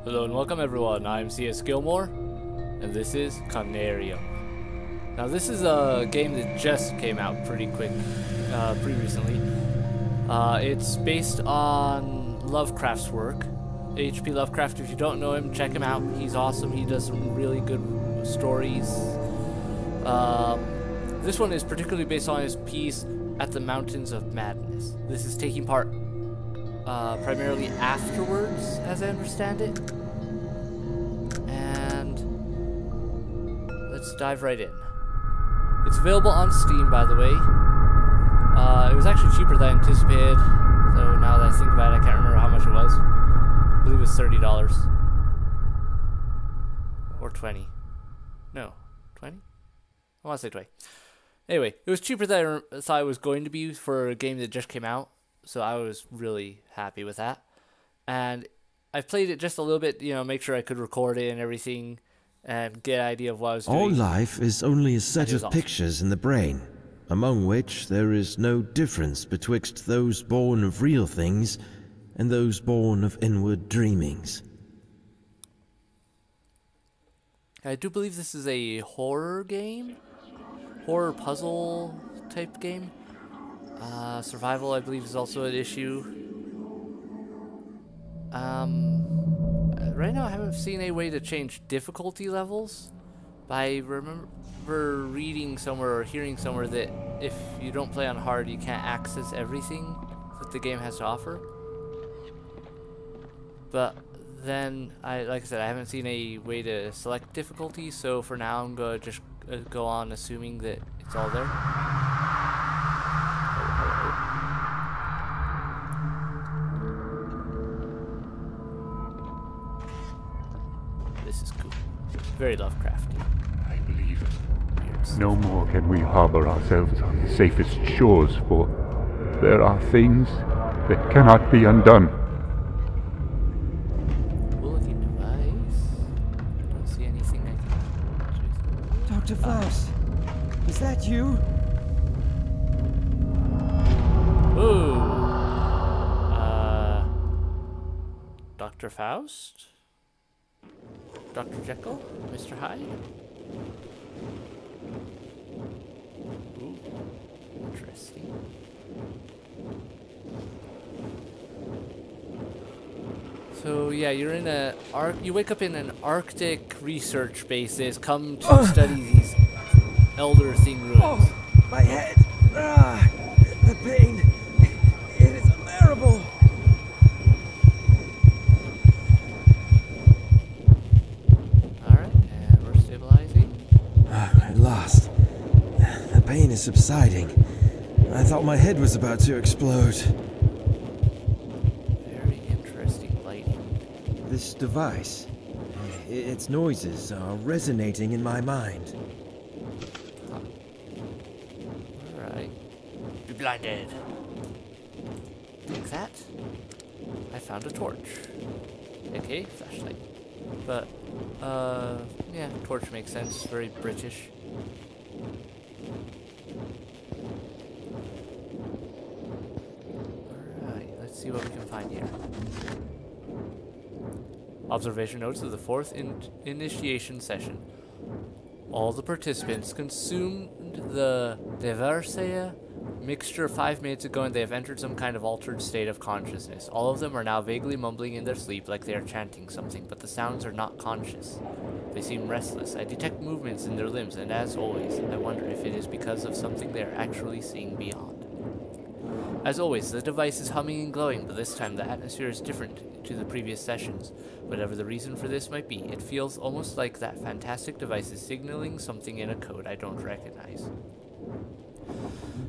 Hello and welcome everyone, I'm CSGilmore, and this is Conarium. Now this is a game that just came out pretty recently. It's based on Lovecraft's work. H.P. Lovecraft, if you don't know him, check him out. He's awesome, he does some really good stories. This one is particularly based on his piece, At the Mountains of Madness. This is taking part primarily afterwards, as I understand it. And let's dive right in. It's available on Steam, by the way. It was actually cheaper than I anticipated, so now that I think about it, I can't remember how much it was. I believe it was $30. Or 20. No, 20? I want to say 20. Anyway, it was cheaper than I thought it was going to be for a game that just came out. So I was really happy with that. And I've played it just a little bit, you know, make sure I could record it and everything and get an idea of what I was doing. All life is only a set of awesome. pictures in the brain, among which there is no difference betwixt those born of real things and those born of inward dreamings. I do believe this is a horror game? Horror puzzle type game? Survival, I believe, is also an issue. Right now I haven't seen a way to change difficulty levels. But I remember reading somewhere or hearing somewhere that if you don't play on hard, you can't access everything that the game has to offer. But then, like I said, I haven't seen a way to select difficulty, so for now I'm going to just go on assuming that it's all there. This is cool. Very Lovecrafty. I believe no more can we harbor ourselves on the safest shores, for there are things that cannot be undone. Cool looking device. Don't see anything I can... Dr. Faust, is that you? Ooh. Dr. Faust? Dr. Jekyll? Mr. Hyde? Ooh. Interesting. So yeah, you're in you wake up in an Arctic research basis, come to study these Elder Thing ruins. Oh, my head! The pain! It is unbearable! Alright, and we're stabilizing. At last. The pain is subsiding. I thought my head was about to explode. Very interesting lighting. This device, its noises are resonating in my mind. Alright. Be blinded. Take that. I found a torch. Okay, flashlight. But, yeah, torch makes sense. Very British. Alright, let's see what we can find here. Observation notes of the fourth initiation session. All the participants consumed the Diversea mixture 5 minutes ago, and they have entered some kind of altered state of consciousness. All of them are now vaguely mumbling in their sleep like they are chanting something, but the sounds are not conscious. They seem restless. I detect movements in their limbs, and as always, I wonder if it is because of something they are actually seeing beyond. As always, the device is humming and glowing, but this time the atmosphere is different to the previous sessions. Whatever the reason for this might be, it feels almost like that fantastic device is signaling something in a code I don't recognize.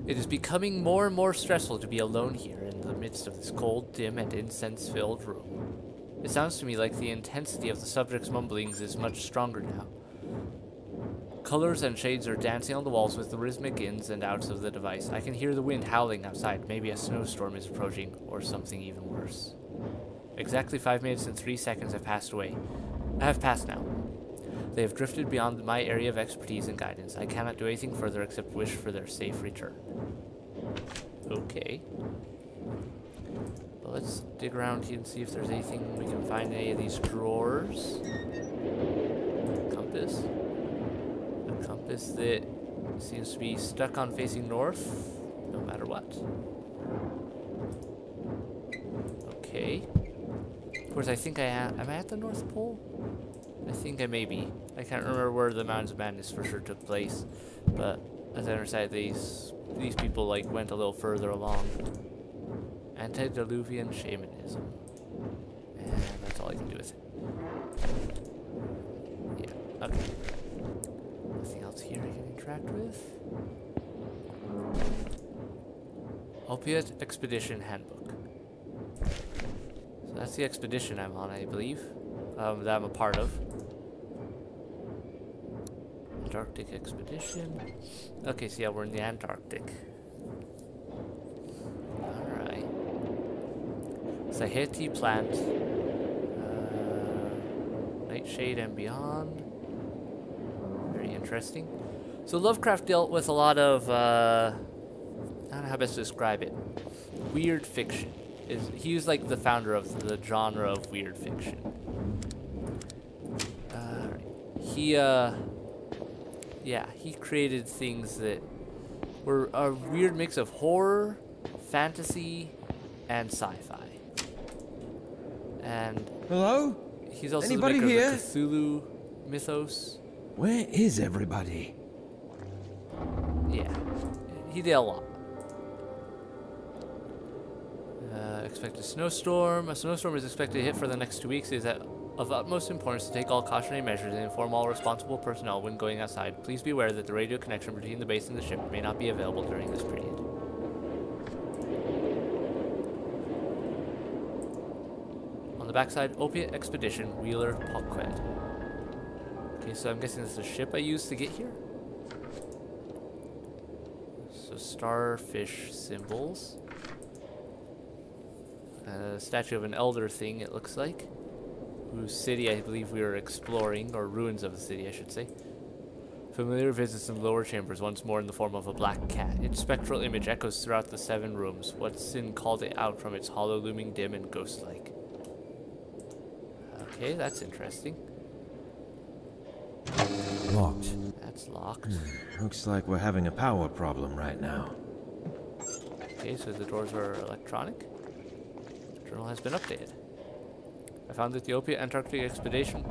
It is becoming more and more stressful to be alone here in the midst of this cold, dim, and incense-filled room. It sounds to me like the intensity of the subject's mumblings is much stronger now. Colors and shades are dancing on the walls with the rhythmic ins and outs of the device. I can hear the wind howling outside. Maybe a snowstorm is approaching, or something even worse. Exactly 5 minutes and 3 seconds have passed now. They have drifted beyond my area of expertise and guidance. I cannot do anything further except wish for their safe return. Okay. So let's dig around here and see if there's anything we can find in any of these drawers. Compass. A compass that seems to be stuck on facing north, no matter what. Okay. Of course, I think am I at the North Pole? I think I may be. I can't remember where the Mountains of Madness for sure took place, but as I understand, these people like went a little further along. Antediluvian shamanism, and that's all I can do with it. Yeah. Okay. Nothing else here I can interact with. Opiate Expedition Handbook. So that's the expedition I'm on, I believe. That I'm a part of. Antarctic expedition. Okay, so yeah, we're in the Antarctic. Alright. Saheti plant. Nightshade and beyond. Very interesting. So Lovecraft dealt with a lot of, I don't know how best to describe it. Weird fiction. He was like the founder of the genre of weird fiction. He created things that were a weird mix of horror, fantasy, and sci-fi. And hello? He's also Anybody the maker here? of the Cthulhu mythos. Where is everybody? Yeah, he did a lot. Expected snowstorm. A snowstorm is expected to hit for the next 2 weeks. It is of utmost importance to take all cautionary measures and inform all responsible personnel when going outside. Please be aware that the radio connection between the base and the ship may not be available during this period. On the backside, Opiate Expedition, Wheeler Paquet. Okay, so I'm guessing this is the ship I used to get here. So starfish symbols. A statue of an elder thing, it looks like, whose city I believe we were exploring, or ruins of the city, I should say. Familiar visits in lower chambers, once more in the form of a black cat. Its spectral image echoes throughout the 7 rooms. What sin called it out from its hollow, looming dim and ghost-like? Okay, that's interesting. Locked. That's locked. Looks like we're having a power problem right now. Okay, so the doors are electronic. Journal has been updated. I found that the Opiate Antarctic expedition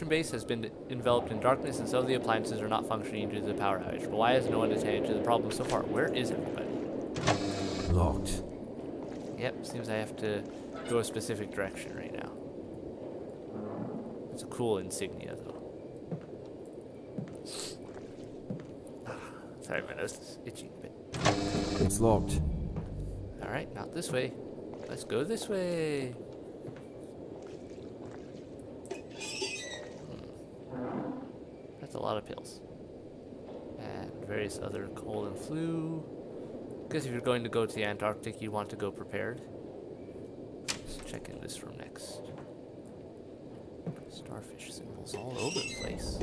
base has been enveloped in darkness, and some of the appliances are not functioning due to the power outage. But why has no one attended to the problem so far? Where is everybody? Locked. Yep, seems I have to go a specific direction right now. It's a cool insignia, though. Sorry, my nose is itching a bit. It's locked. Alright, not this way. Let's go this way. That's a lot of pills. And various other cold and flu. Guess if you're going to go to the Antarctic, you want to go prepared. Let's check in this room next. Starfish symbols all over the place.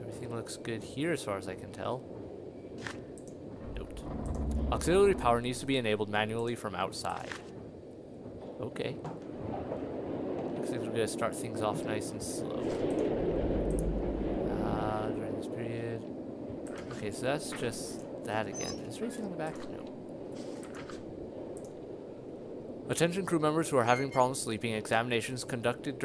Everything looks good here as far as I can tell. Note. Auxiliary power needs to be enabled manually from outside. Okay. Looks like we're gonna start things off nice and slow. During this period. Okay, so that's just that again. Is there anything on the back? No. Attention crew members who are having problems sleeping. Examinations conducted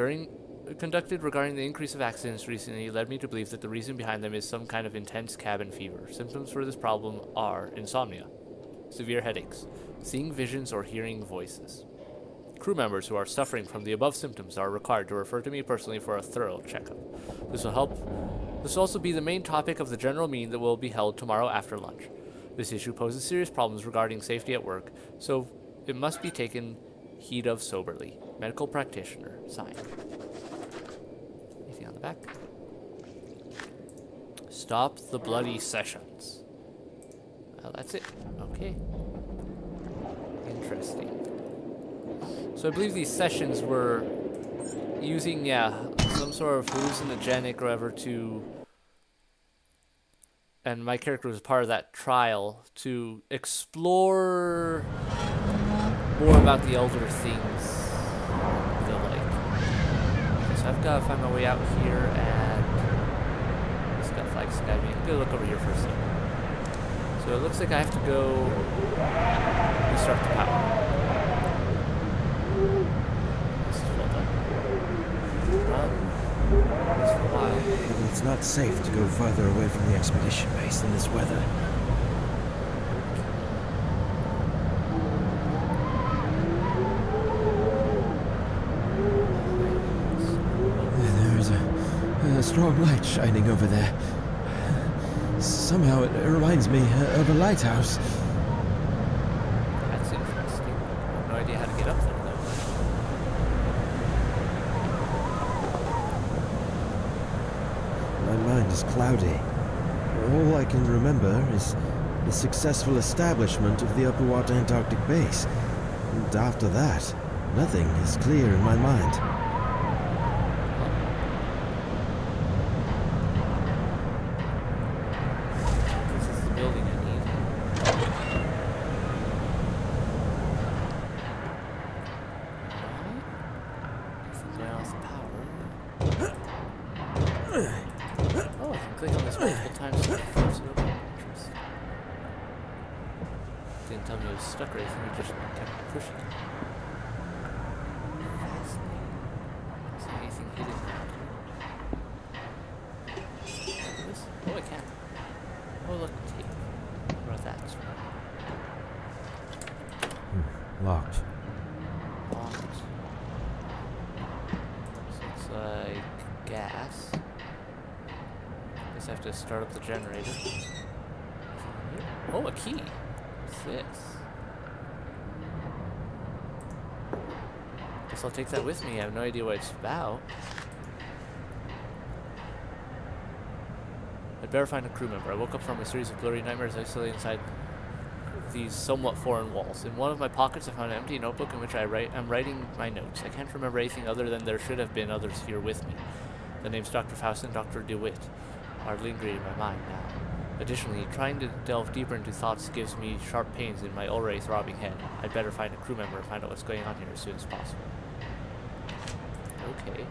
regarding the increase of accidents recently led me to believe that the reason behind them is some kind of intense cabin fever. Symptoms for this problem are insomnia, severe headaches, seeing visions or hearing voices. Crew members who are suffering from the above symptoms are required to refer to me personally for a thorough checkup. This will also be the main topic of the general meeting that will be held tomorrow after lunch. This issue poses serious problems regarding safety at work, so it must be taken heed of soberly. Medical practitioner. Signed. Anything on the back? Stop the bloody sessions. Well, that's it. Okay. Interesting. So I believe these sessions were using, some sort of hallucinogenic or whatever to... And my character was part of that trial to explore more about the elder things. The like. So I've got to find my way out here, and this got flag sky me. I'm gonna look over here for a second. So it looks like I have to go restart the power. This is well done. Run. This for a while. It's not safe to go farther away from the expedition base in this weather. There's a strong light shining over there. Somehow it reminds me of a lighthouse. That's interesting. I have no idea how to get up there, though. My mind is cloudy. All I can remember is the successful establishment of the Upper Watt Antarctic Base. And after that, nothing is clear in my mind. This is the building I need. Alright. Now it's the power. Oh, I can click on this multiple times to force it open. Interesting. Didn't tell me it was stuck or anything, it just kept pushing it. Fascinating. Is there anything hidden around here? This? Oh, I can. Oh, look, tape. What about that? Locked. Locked. So it's like gas. Guess I have to start up the generator. Oh, a key. What's this? Guess I'll take that with me. I have no idea what it's about. I'd better find a crew member. I woke up from a series of blurry nightmares isolated inside these somewhat foreign walls. In one of my pockets I found an empty notebook in which I'm writing my notes. I can't remember anything other than there should have been others here with me. The names Dr. Faust and Dr. DeWitt are lingering in my mind now. Additionally, trying to delve deeper into thoughts gives me sharp pains in my already throbbing head. I'd better find a crew member and find out what's going on here as soon as possible. Okay.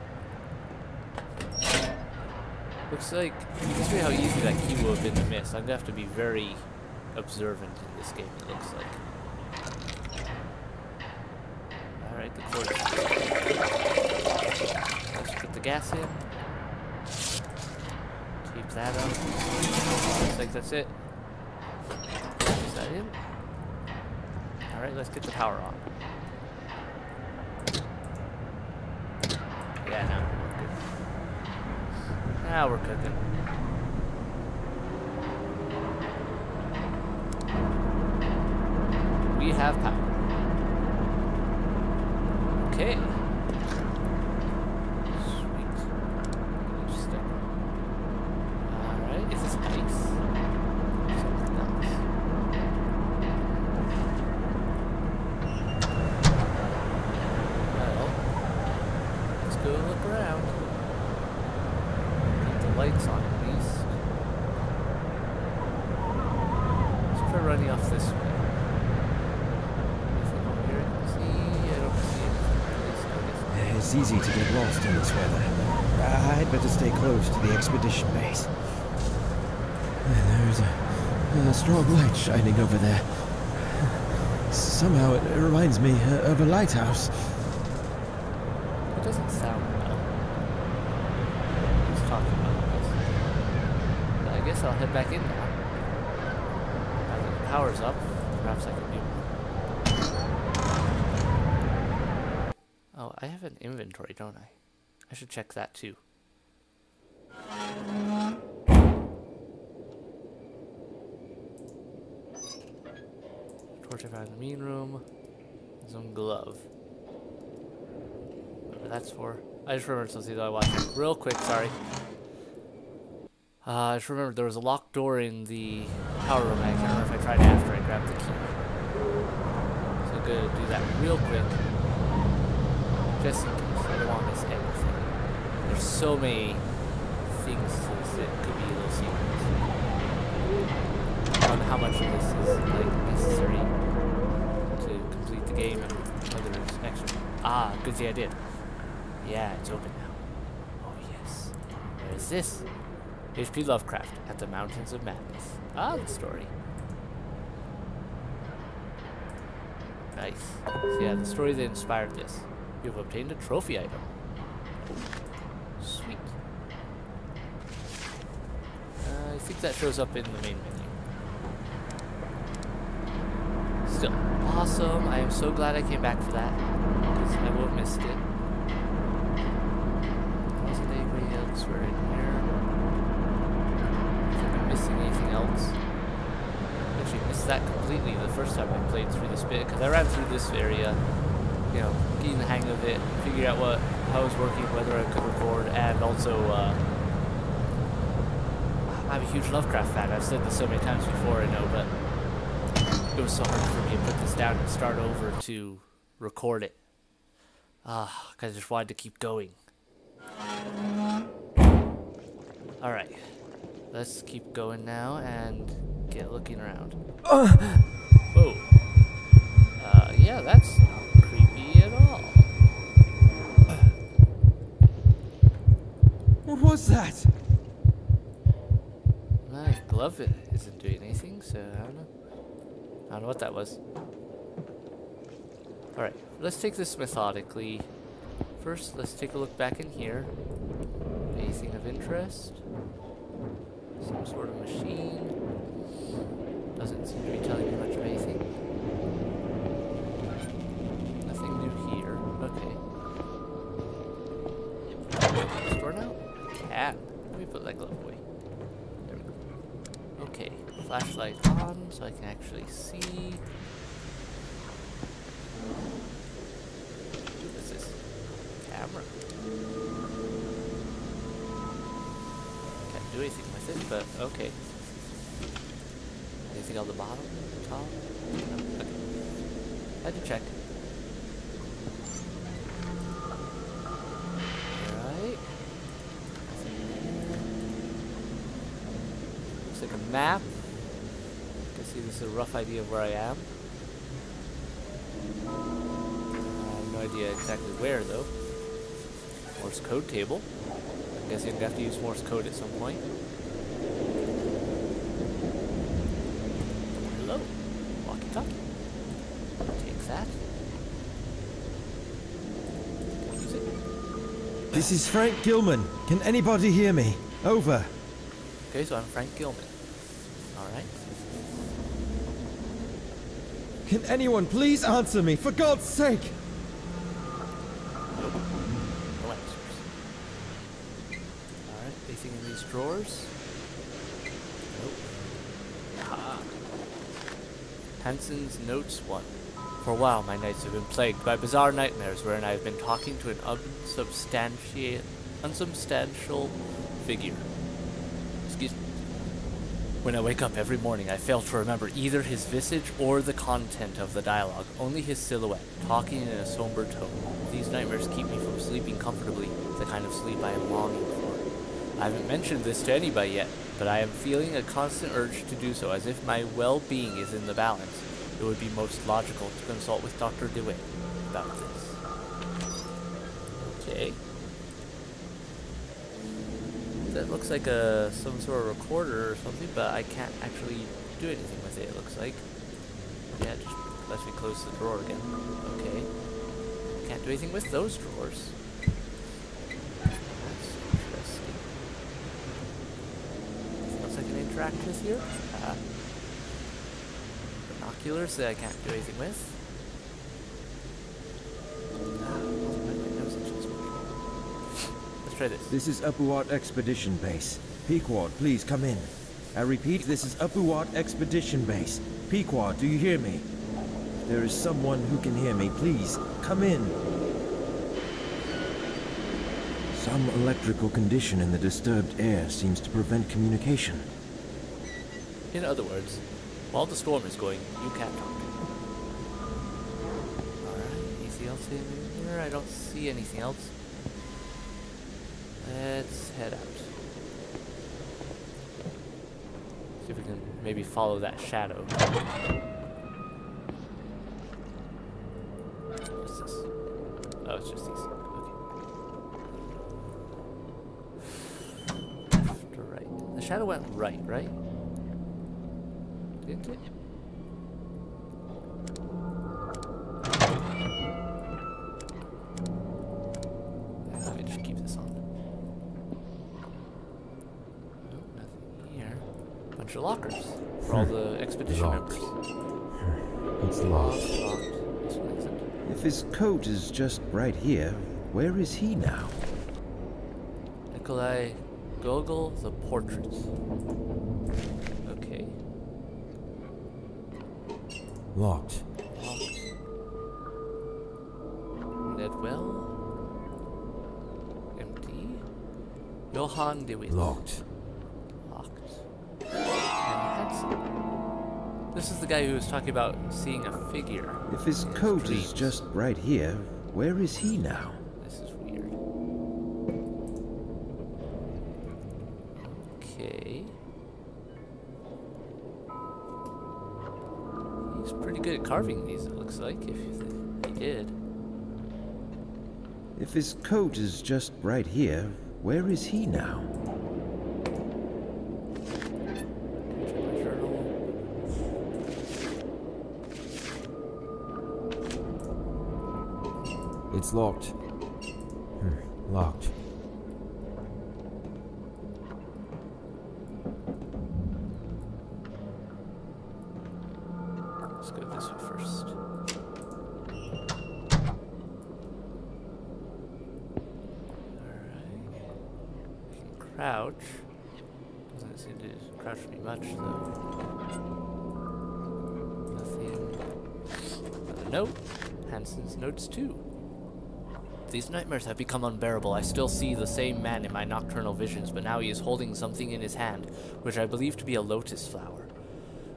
Looks like, let's see how easy that key will have been to miss. I'm gonna have to be very observant in this game, it looks like. Alright, the cord. Let's put the gas in. Keep that up. Looks like that's it. Is that in? Alright, let's get the power on. Yeah, now we're good. Now we're cooking. We have power. Okay. Sweet. Good step. Alright, is this ice? Something else. Well, let's go look around. Get the lights on at least. Let's try running off this way. It's easy to get lost in this weather. I'd better stay close to the expedition base. There's a strong light shining over there. Somehow it reminds me of a lighthouse. It doesn't sound well. He's talking about this. But I guess I'll head back in now. Now that the power's up, perhaps I can do more. Oh, I have an inventory, don't I? I should check that too. Torch I found in the mean room. Some glove. Whatever that's for. I just remembered something that I watched real quick, sorry. I just remembered there was a locked door in the power room. I can't remember if I tried after I grabbed the key. So I'm gonna do that real quick. Just in case. I don't want to miss anything. There's so many things to this that could be little secrets. I don't know how much of this is like necessary to complete the the game and others extra. Ah, good thing I did. Yeah, it's open now. Oh yes. Where is this? H.P. Lovecraft at the Mountains of Madness. Ah, the story. Nice. So yeah, the story that inspired this. You have obtained a trophy item. Sweet. I think that shows up in the main menu. Still, awesome. I am so glad I came back for that, because I would have missed it. Wasn't anybody else were in here? I think I'm missing anything else. I actually missed that completely the first time I played through this bit, because I ran through this area, you know, getting the hang of it, figuring out how it was working, whether I could record, and also, I'm a huge Lovecraft fan. I've said this so many times before, I know, but it was so hard for me to put this down and start over to record it. Because I just wanted to keep going. Alright. Let's keep going now and get looking around. Whoa. Yeah, that's not creepy at all. What was that? My glove isn't doing anything, so I don't know. I don't know what that was. Alright, let's take this methodically. First, let's take a look back in here. Anything of interest? Some sort of machine. Doesn't seem to be telling me much of anything. Nothing new here. Okay. Store now? Cat. Let me put that glove away. There we go. Okay. Flashlight on so I can actually see. What's this? Camera. Can't do anything with it, but okay. Anything on the bottom? Top? No. Okay. Had to check. Alright. Looks like a map. See, this is a rough idea of where I am. I have no idea exactly where, though. Morse code table. I'm guessing I'm going to have to use Morse code at some point. Hello. Walkie-talkie. Take that. Can I use it? This is Frank Gilman. Can anybody hear me? Over. Okay, so I'm Frank Gilman. Alright. Can anyone please answer me, for God's sake? Nope. No answers. Alright, anything in these drawers? Nope. Ah. Hansen's Notes 1. For a while, my nights have been plagued by bizarre nightmares wherein I have been talking to an unsubstantial figure. Excuse me. When I wake up every morning, I fail to remember either his visage or the content of the dialogue, only his silhouette, talking in a somber tone. These nightmares keep me from sleeping comfortably, the kind of sleep I am longing for. I haven't mentioned this to anybody yet, but I am feeling a constant urge to do so, as if my well-being is in the balance. It would be most logical to consult with Dr. DeWitt about this. Okay. That looks like some sort of recorder or something, but I can't actually do anything with it, it looks like. Yeah, it just lets me close the drawer again. Okay. Can't do anything with those drawers. That's interesting. Anything else I can interact with here? Binoculars that I can't do anything with. Let's try this. This is Upuat Expedition Base. Pequod, please come in. I repeat, this is Upuat Expedition Base. Pequod, do you hear me? If there is someone who can hear me, please, come in. Some electrical condition in the disturbed air seems to prevent communication. In other words, while the storm is going, you can't talk. Alright, anything else in here? I don't see anything else. Let's head out. See if we can maybe follow that shadow. shadow went right? Didn't it? Let me just keep this on. Nope, nothing here. Bunch of lockers for all the expedition members. It's locked. Locked. This one isn't. If his coat is just right here, where is he now? Nikolai Gogol, the portraits. Okay. Locked. Locked. Nedwell. Empty. Johann DeWitt. Locked. Locked. And Hansen. This is the guy who was talking about seeing a figure. If his in coat dreams. is just right here, where is he now? This is weird. Okay. He's pretty good at carving these, it looks like, if he did. If his coat is just right here, where is he now? Journal. It's locked. Locked. Let's go this way first. Alright. We can crouch. Doesn't seem to crouch me much though. Nothing. Another note. Hansen's notes too. These nightmares have become unbearable. I still see the same man in my nocturnal visions, but now he is holding something in his hand, which I believe to be a lotus flower.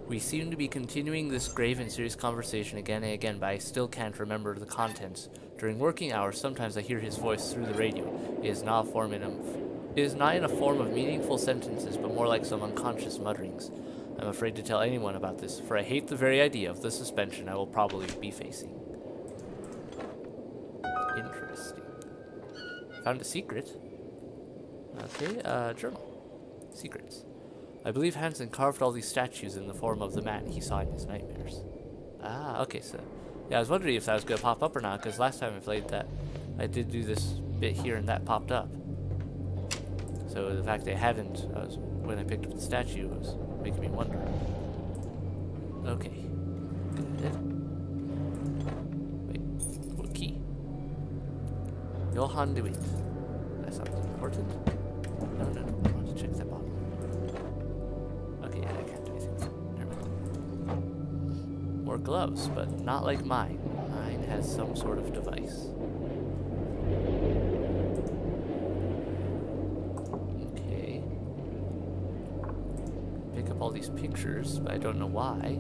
We seem to be continuing this grave and serious conversation again and again, but I still can't remember the contents. During working hours, sometimes I hear his voice through the radio. It is not in a form of meaningful sentences, but more like some unconscious mutterings. I'm afraid to tell anyone about this, for I hate the very idea of the suspension I will probably be facing. Interesting. Found a secret. Okay, journal. Secrets. I believe Hansen carved all these statues in the form of the man he saw in his nightmares. Ah, okay, so... Yeah, I was wondering if that was going to pop up or not, because last time I played that, I did do this bit here and that popped up. So the fact they hadn't, when I picked up the statue, was making me wonder. Okay. Good. Wait, what key? Johann DeWitt. That sounds important. No, I want to check that bottom. Okay, yeah, I can't do anything with it. Never mind. More gloves, but not like mine. Mine has some sort of device. Okay. Pick up all these pictures, but I don't know why.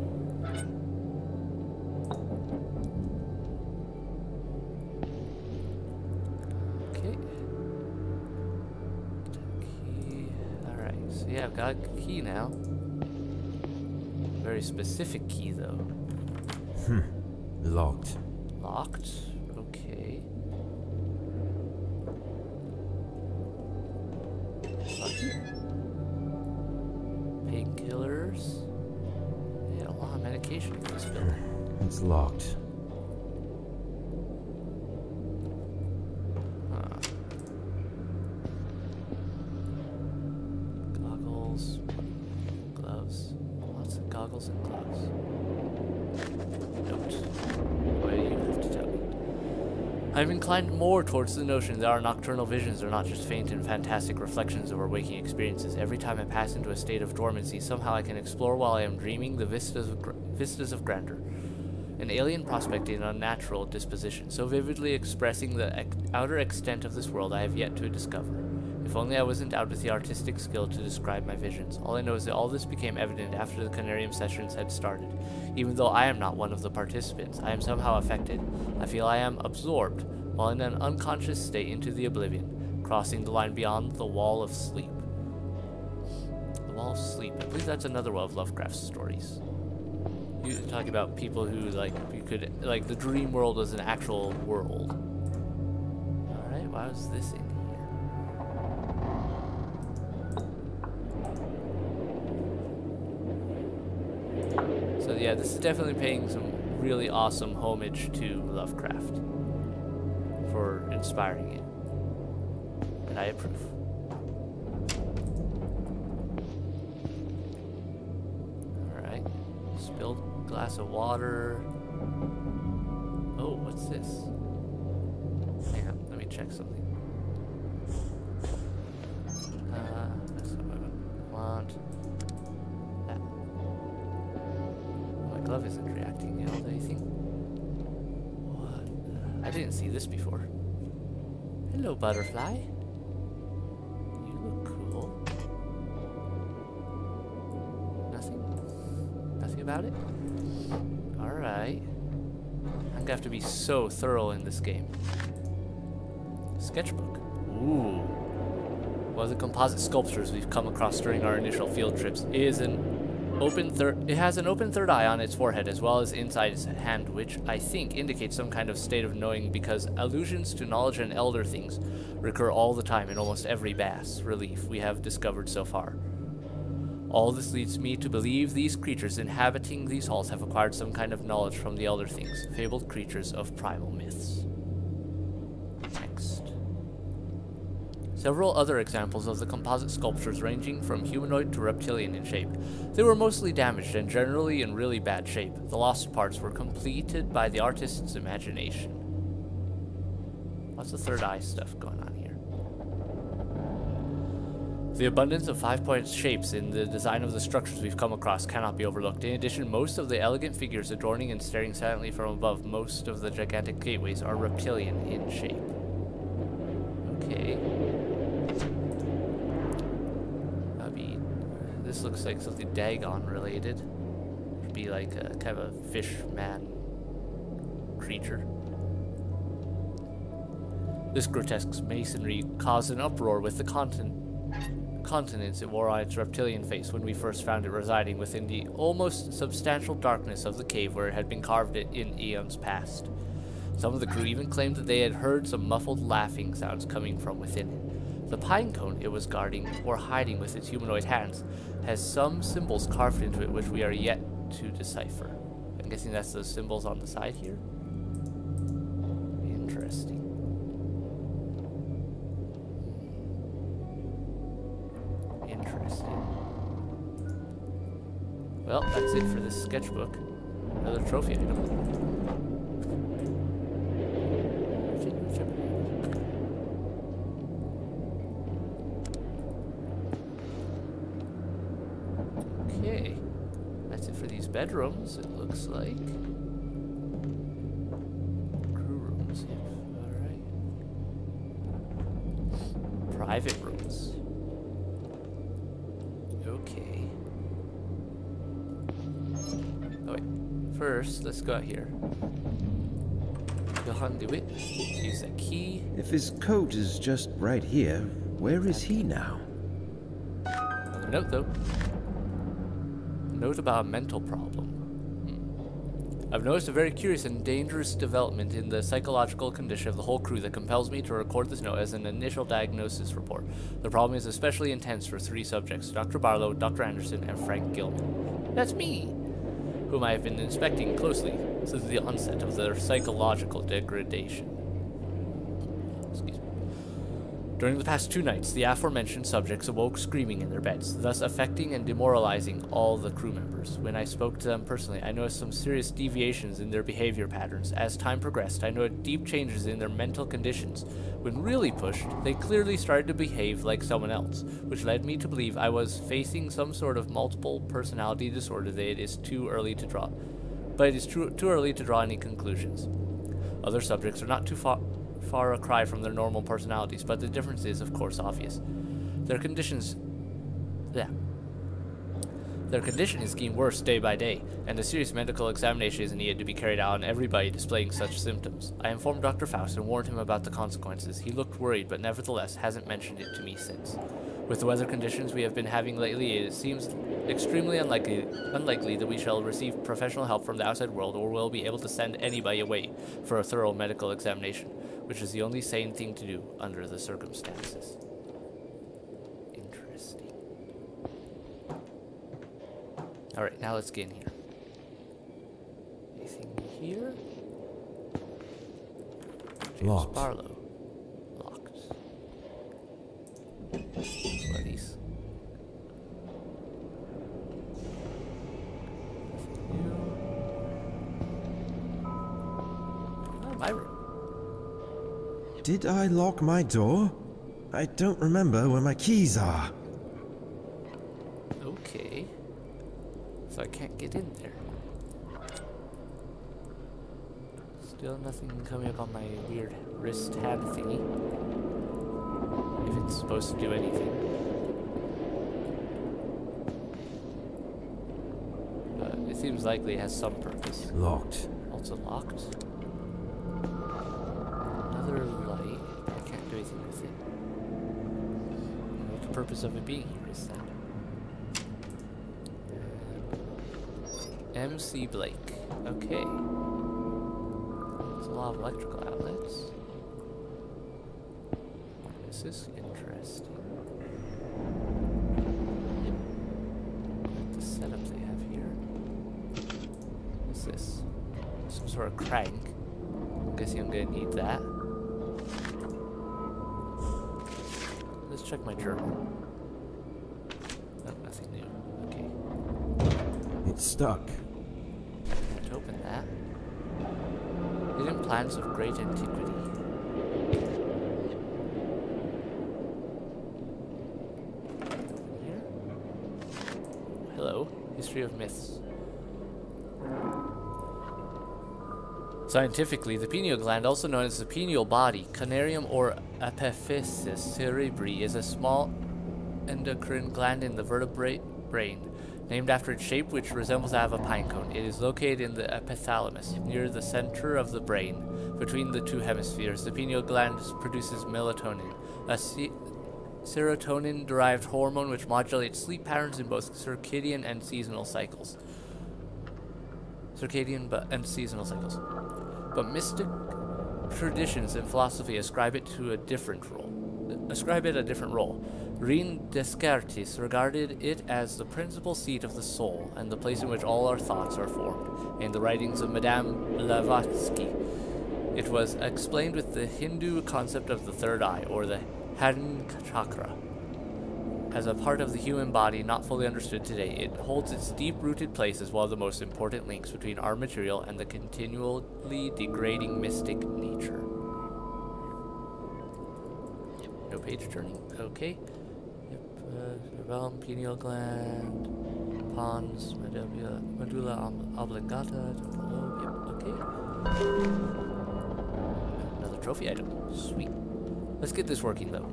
Yeah, I've got a key now. Very specific key, though. Locked. Locked? Okay. Lucky. Painkillers. They had a lot of medication for this building. It's locked. Goggles and gloves. Note. Why do you have to tell me? I'm inclined more towards the notion that our nocturnal visions are not just faint and fantastic reflections of our waking experiences. Every time I pass into a state of dormancy, somehow I can explore while I am dreaming the vistas of grandeur. An alien prospect in unnatural disposition, so vividly expressing the outer extent of this world I have yet to discover. If only I wasn't out with the artistic skill to describe my visions. All I know is that all this became evident after the Conarium sessions had started. Even though I am not one of the participants, I am somehow affected. I feel I am absorbed, while in an unconscious state, into the oblivion, crossing the line beyond the wall of sleep. The wall of sleep. I believe that's another one of Lovecraft's stories. You talk about people who, the dream world was an actual world. Alright, why was this in here? yeah, this is definitely paying some really awesome homage to Lovecraft for inspiring it. And I approve. Alright. Spilled glass of water. Oh, what's this? Hang on, let me check something. That's not what I want. That. My glove isn't reacting at all to anything. What? I didn't see this before. Hello, butterfly. You look cool. Nothing? Nothing about it? Alright. I'm gonna have to be so thorough in this game. Sketchbook. Ooh. One of the composite sculptures we've come across during our initial field trips is it has an open third eye on its forehead as well as inside its hand, which I think indicates some kind of state of knowing because allusions to knowledge and elder things recur all the time in almost every bas relief we have discovered so far. All this leads me to believe these creatures inhabiting these halls have acquired some kind of knowledge from the elder things, fabled creatures of primal myths. Next. Several other examples of the composite sculptures ranging from humanoid to reptilian in shape. They were mostly damaged and generally in really bad shape. The lost parts were completed by the artist's imagination. Lots of third eye stuff going on here. The abundance of 5-point shapes in the design of the structures we've come across cannot be overlooked. In addition, most of the elegant figures adorning and staring silently from above most of the gigantic gateways are reptilian in shape. Okay. This looks like something Dagon related. It'd be like a kind of a fish man creature. This grotesque masonry caused an uproar with the continents it wore on its reptilian face when we first found it residing within the almost substantial darkness of the cave where it had been carved in eons past. Some of the crew even claimed that they had heard some muffled laughing sounds coming from within it. The pine cone it was guarding or hiding with its humanoid hands has some symbols carved into it which we are yet to decipher. I'm guessing that's those symbols on the side here. Interesting. Interesting. Well, that's it for this sketchbook. Another trophy item. Okay, that's it for these bedrooms, it looks like. Crew rooms, yep, alright. Private rooms. Okay. Oh wait, first, let's go out here. Behind the wit, use that key. If his coat is just right here, where is he now? Another note, though. Note about a mental problem. I've noticed a very curious and dangerous development in the psychological condition of the whole crew that compels me to record this note as an initial diagnosis report. The problem is especially intense for 3 subjects, Dr. Barlow, Dr. Anderson, and Frank Gilman. That's me, whom I have been inspecting closely since the onset of their psychological degradation. Excuse me. During the past 2 nights, the aforementioned subjects awoke screaming in their beds, thus affecting and demoralizing all the crew members. When I spoke to them personally, I noticed some serious deviations in their behavior patterns. As time progressed, I noted deep changes in their mental conditions. When really pushed, they clearly started to behave like someone else, which led me to believe I was facing some sort of multiple personality disorder that it is too early to draw. But it is too early to draw any conclusions. Other subjects are not too far a cry from their normal personalities, but the difference is, of course, obvious. Their condition is getting worse day by day, and a serious medical examination is needed to be carried out on everybody displaying such symptoms. I informed Dr. Faust and warned him about the consequences. He looked worried, but nevertheless hasn't mentioned it to me since. With the weather conditions we have been having lately, it seems extremely unlikely that we shall receive professional help from the outside world or will be able to send anybody away for a thorough medical examination, which is the only sane thing to do under the circumstances. Interesting. Alright, now let's get in here. here? James Locked. Barlow. Locked. What are these? Oh, my room. Did I lock my door? I don't remember where my keys are. Okay. So I can't get in there. Still nothing coming up on my weird wrist hand thingy. If it's supposed to do anything. It seems likely it has some purpose. Locked. Also locked. Another light. I can't do anything with it. What the purpose of it being here is then. MC Blake. Okay. There's a lot of electrical outlets. This is interesting. The setup they have here. What's this? Some sort of crank. I'm guessing I'm gonna need that. Let's check my journal. Oh, nothing new. Okay. It's stuck. To open that. Hidden plans of great antiquity. Open here. Hello. History of myths. Scientifically, the pineal gland, also known as the pineal body, Conarium or Epiphysis cerebri, is a small endocrine gland in the vertebrate brain. Named after its shape, which resembles that of a pine cone, it is located in the epithalamus, near the center of the brain, between the two hemispheres. The pineal gland produces melatonin, a serotonin-derived hormone which modulates sleep patterns in both circadian and seasonal cycles. And seasonal cycles. But mystic traditions and philosophy ascribe it a different role. Rene Descartes regarded it as the principal seat of the soul and the place in which all our thoughts are formed. In the writings of Madame Blavatsky, it was explained with the Hindu concept of the third eye, or the Hidden Chakra. As a part of the human body not fully understood today, it holds its deep-rooted place as one of the most important links between our material and the continually degrading mystic nature. No page turning. Okay. Yep. Cerebellum, pineal gland, pons, medulla oblongata, temporal lobe. Yep. Okay. Another trophy item. Sweet. Let's get this working though.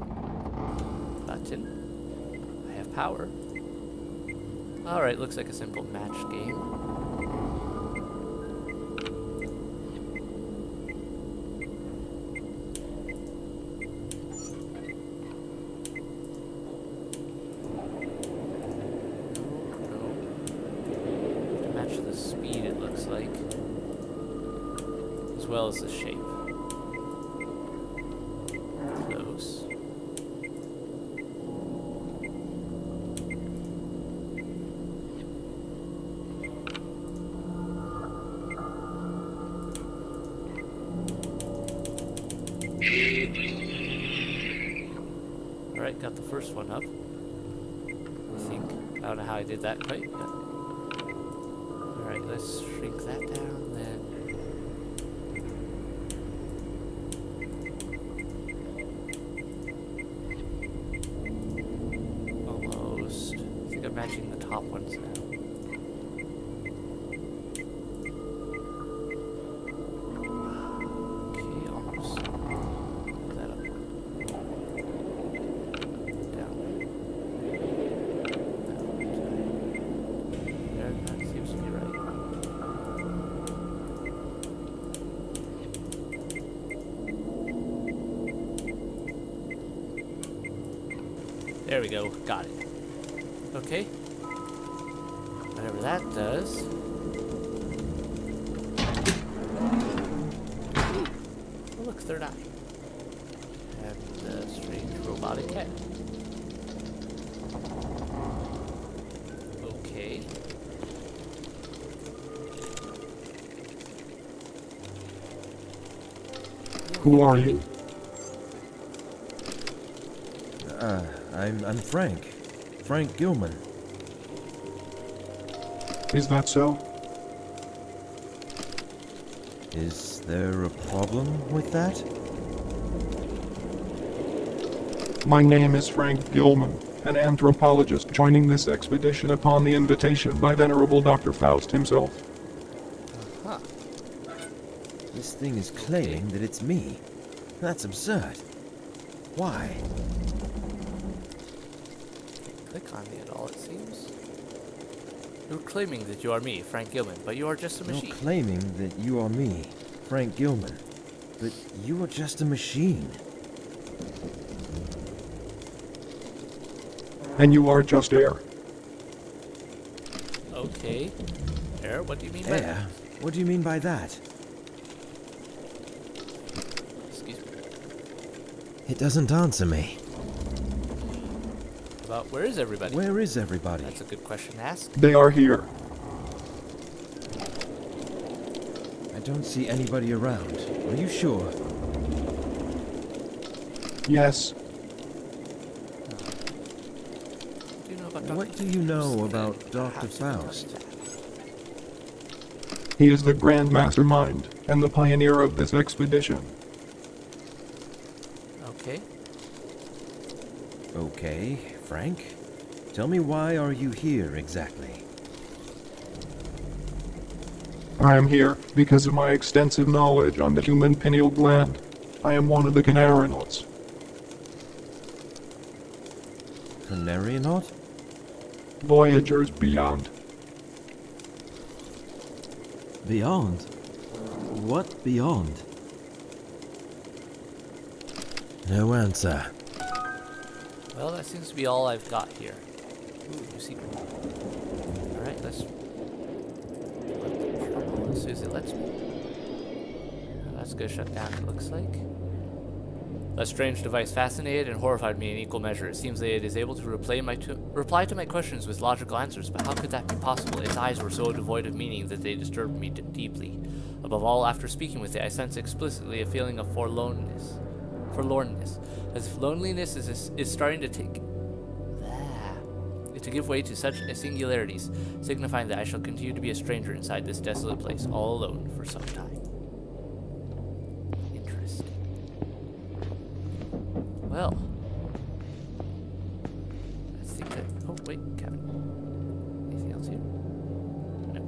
Button. I have power. Alright, looks like a simple match game. As well as the shape. Close. Alright, got the first one up. I think. I don't know how I did that quite yet. Alright, let's shrink that down then. Almost. I think I'm matching the top ones now. Okay, almost. Move that up. Down. There, that seems to be right. There we go, got it. Okay. Whatever that does. Oh, look, third eye. And a strange robotic head. Okay. Who are you? I'm Frank. Frank Gilman. Is that so? Is there a problem with that? My name is Frank Gilman, an anthropologist joining this expedition upon the invitation by Venerable Dr. Faust himself. Huh. This thing is claiming that it's me. That's absurd. Why? Click on me at all, it seems. You're claiming that you are me, Frank Gilman, but you are just a machine. You're claiming that you are me, Frank Gilman, but you are just a machine. And you are just air. Okay. Air? What do you mean by Air? that? What do you mean by that? Excuse me. It doesn't answer me. About where is everybody? Where is everybody? That's a good question to ask. They are here. I don't see anybody around. Are you sure? Yes. What do you know about Dr. What do you know about Dr. Faust? He is the Grand Mastermind and the pioneer of this expedition. Okay. Okay, Frank. Tell me, why are you here exactly? I am here because of my extensive knowledge on the human pineal gland. I am one of the Conarians. Conarionaut? Voyagers beyond. Beyond? What beyond? No answer. Well, that seems to be all I've got here. Ooh, new secret. Alright, let's see if it lets me. That's gonna shut down, it looks like. That strange device fascinated and horrified me in equal measure. It seems that it is able to reply to my questions with logical answers, but how could that be possible? Its eyes were so devoid of meaning that they disturbed me deeply. Above all, after speaking with it, I sensed explicitly a feeling of forlornness. As if loneliness is starting to give way to such singularities, signifying that I shall continue to be a stranger inside this desolate place, all alone for some time. Interesting. Well, I think that. Oh wait, Kevin. Anything else here? No.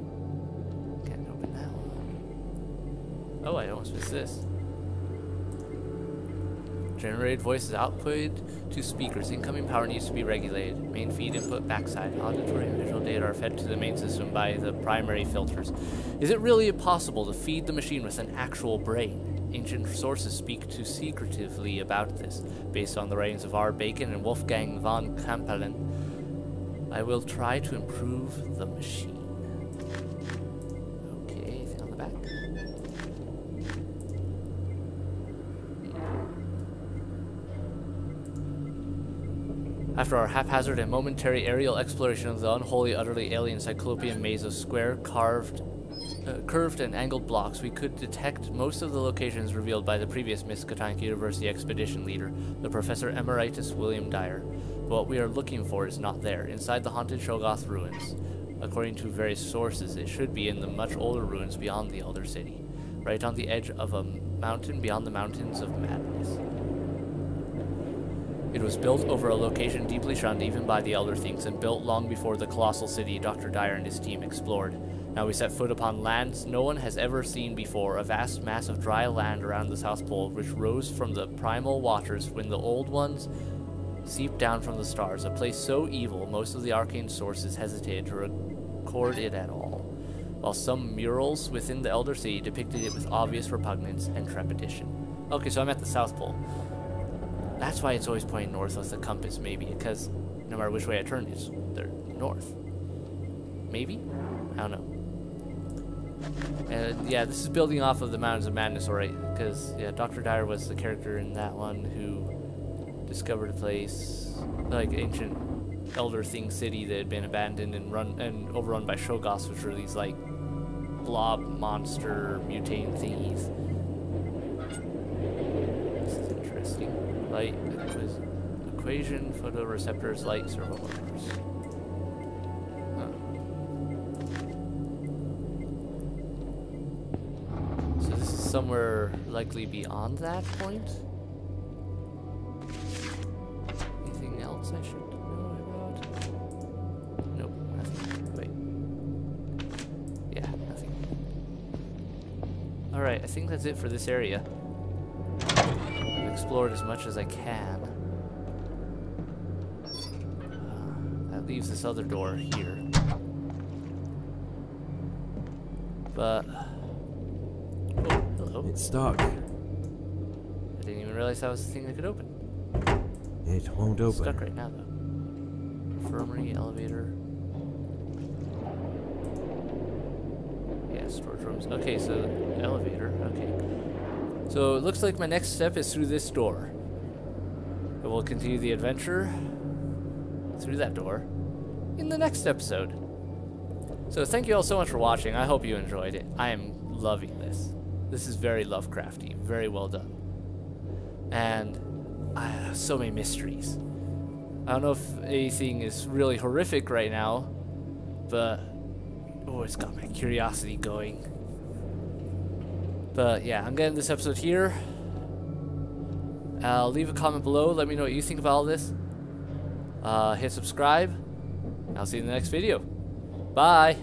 Can't open that one. Oh, I almost missed this. Generated voices output to speakers. Incoming power needs to be regulated. Main feed input backside. Auditory and visual data are fed to the main system by the primary filters. Is it really impossible to feed the machine with an actual brain? Ancient sources speak too secretively about this, based on the writings of R. Bacon and Wolfgang von Kampelen. I will try to improve the machine. Okay, anything on the back? After our haphazard and momentary aerial exploration of the unholy, utterly alien cyclopean maze of square, curved and angled blocks, we could detect most of the locations revealed by the previous Miskatonic University expedition leader, the Professor Emeritus William Dyer. But what we are looking for is not there, inside the haunted Shoggoth ruins. According to various sources, it should be in the much older ruins beyond the Elder City, right on the edge of a mountain beyond the Mountains of Madness. It was built over a location deeply shunned even by the Elder Things, and built long before the colossal city Dr. Dyer and his team explored. Now we set foot upon lands no one has ever seen before, a vast mass of dry land around the South Pole, which rose from the primal waters when the old ones seeped down from the stars, a place so evil most of the arcane sources hesitated to record it at all, while some murals within the Elder City depicted it with obvious repugnance and trepidation. Okay, so I'm at the South Pole. That's why it's always pointing north with the compass, maybe, because no matter which way I turn, it's north. Maybe? I don't know. And yeah, this is building off of the Mountains of Madness, alright, because yeah, Dr. Dyer was the character in that one who discovered a place, like ancient Elder Thing city that had been abandoned and overrun by Shoggoths, which were these like blob monster mutating thingies. Light equation, photoreceptors, light servo motors. Huh. So this is somewhere likely beyond that point? Anything else I should know about? Nope, nothing. Wait. Yeah, nothing. Alright, I think that's it for this area. I've explored as much as I can. That leaves this other door here. But... oh, hello. It's stuck. I didn't even realize that was the thing that could open. It won't open. Stuck right now, though. Infirmary, elevator. Yeah, storage rooms. Okay, so elevator. Okay. So it looks like my next step is through this door. And we'll continue the adventure through that door in the next episode. So thank you all so much for watching. I hope you enjoyed it. I am loving this. This is very Lovecrafty, very well done. And so many mysteries. I don't know if anything is really horrific right now, but oh, it's got my curiosity going. But yeah, I'm getting this episode here. Leave a comment below. Let me know what you think about all this. Hit subscribe. I'll see you in the next video. Bye.